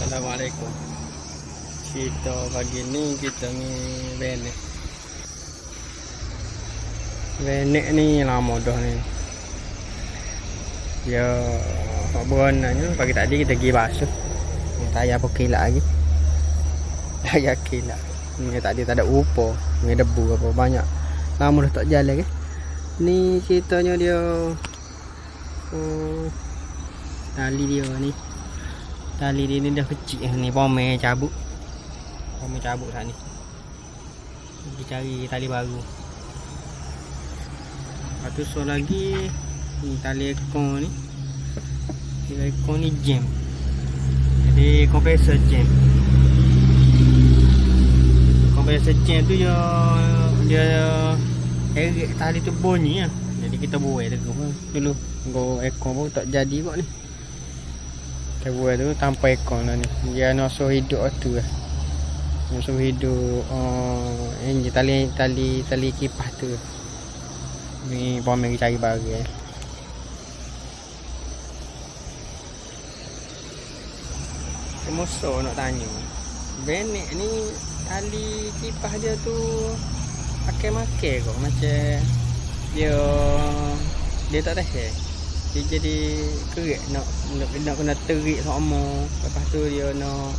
Assalamualaikum. Kita pagi ni kita ni benek. Benek ni lama dah ni. Dia berananya pagi tadi kita pergi basuh. Tak payah pakai lagi. Tak payah kilat. Ni tadi tak ada rupa, ni debu apa banyak. Lama dah tak jalan ke. Ni ceritanya dia tali dia ni. Tali dia ni dah kecil ni, pomel cabut. Pomel cabut saat ni. Pergi cari tali baru. Lepas tu so lagi ni tali ekor ni. Tali ekor ni jam. Jadi kompresor jam. Kompresor jam tu dia eret tali tu bunyi lah. Jadi kita buai dulu. Go ekor pun tak jadi kok ni. Kita buat tu tanpa ekor lah ni. Dia nak hidup tu lah. Nak hidup enjin tali kipas tu. Ni pomel cari barang. Semuso nak tanya. Benek ni tali kipas dia tu pakai kok macam dia tak tahan. Dia jadi kerik nak kena terik sama. Lepas tu dia nak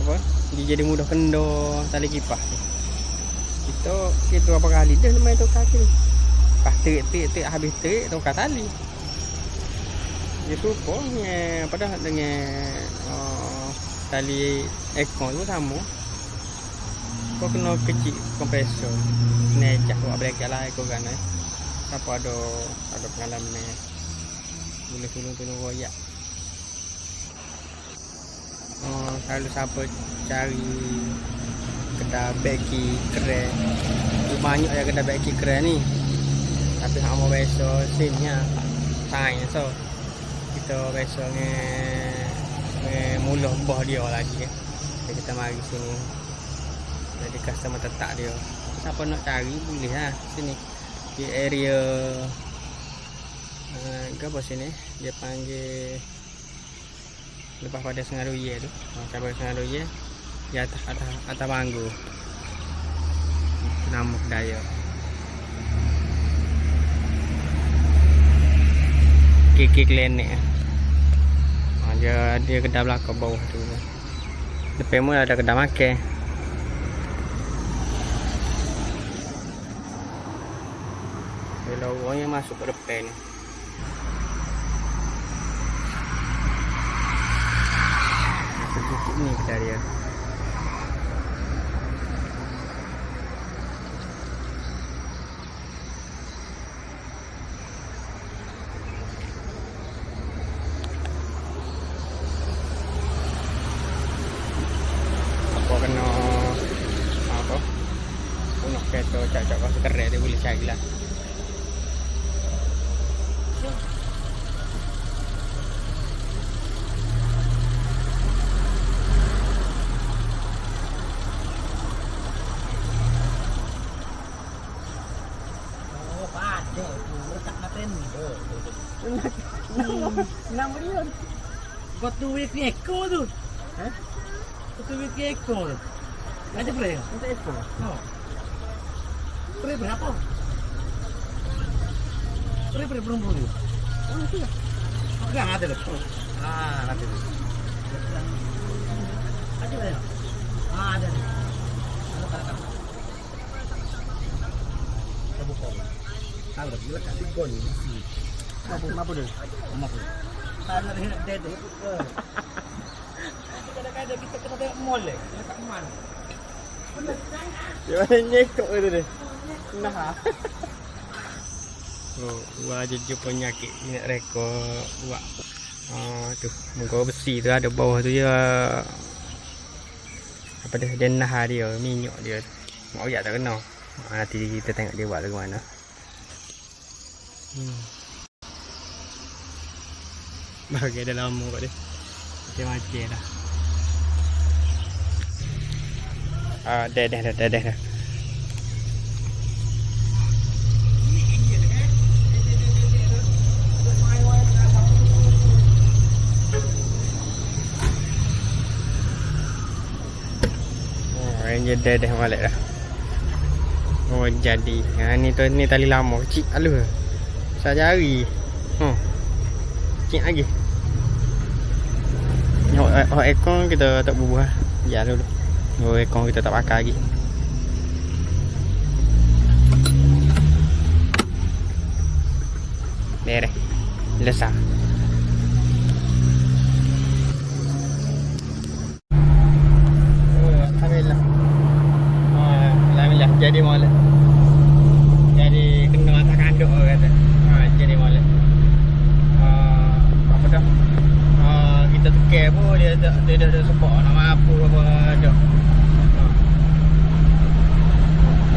apa? Dia jadi mudah kendor tali kipas ni. Kita berapa kali dah main tukar kaki. Lepas terik habis terik tukar tali. Dia serupa dengan apa dah dengan tali ekor tu sama. Kau kena kecil kompresor. Kena ejak buat bracket lah ekor kan. Siapa ada pengalaman ni. Boleh tolong royak. Kalau siapa cari kedai beki keren. Banyak yang kedai beki keren ni. Tapi hak mau besok simnya tanya so. Kita besok mula bawah dia lagi ya. Jadi kita mari sini. Jadi customer tetap dia. Siapa nak cari boleh lah sini. Di area apa sini dia panggil lepas pada Sengaruye tu. Cabai Sengaruye di atas banggu. Itu nama kedai dia. Kiki Klinik. Dia kedai belakang bawah tu. Depan pun ada kedai makan. Bila orangnya masuk ke depan ni. Ni kedai dia. Apa kena apa? Punak kereta cak-cak kasih kerek dia boleh cari lah. Nama dia. Kau tu wik ekor tu. Hah? Kau tu wik ekor. Ada berapa? Ada ekor. Oh. Berapa? Berapa perempuan tu? Oh, itu lah. Enggak ada dah. Ada. Ada dah. Ada. Ada. Buka. Kalau dia kasih gon ni. Mampu dah. Ada dede. Kadang-kadang kita kena tengok mall eh. Dekat mana? Dia nyekok tu dia. Nah. Aja jumpa penyakit minyak rekod buat. Tu muka besi tu ada bawah tu je. Apa dia nah dia minyak dia. Mak oyak tak kena. Nanti kita tengok dia buat ke mana. Bagai dah lama kat dia. Macam-macam dah. Dah. Dia dah balik dah. Oh jadi. Ni tali lama kecil halus. Saya jari. Kecil lagi. Ekor kita tak bubuh. Ya dulu. Ekor kita tak pakai lagi. Beres. Lesah. Alhamdulillah. Alhamdulillah jadi molek. Jadi kena atas kanduk orang kata. Jadi molek. Apa dah? Kita tekan pun dia dah sebab nama apa dah.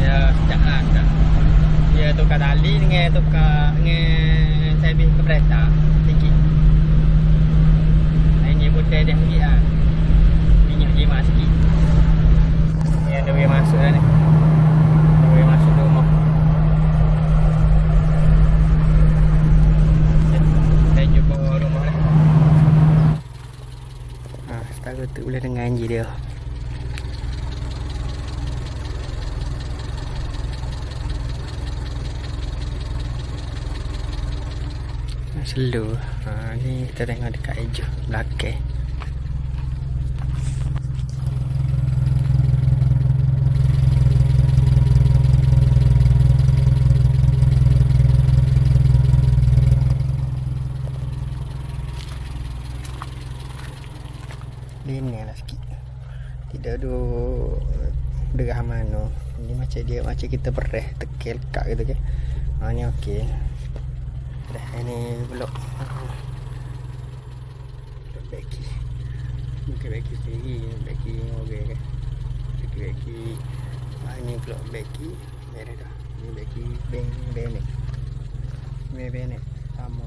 Ya sejak dah. Dia tukar tali dengan sabit kereta sikit. Ini putih dia sikit lah. Minyak jimat sikit. Ni ada boleh masuk dah ni. Dah boleh masuk rumah. Dah jumpa rumah dah. Setara tu boleh dengar je dia. Slow. Ni kita tengok dekat hijau belakang. Ini lah sikit. Tidak ada derah mana. Ni macam kita beres tekel kak gitu ke. Ni okey. Dah ini blok. Blok beki. Bukan beki sendiri, beki okey ke. Beki. Ini blok beki. Merah dah. Ini beki benek. Benek sama.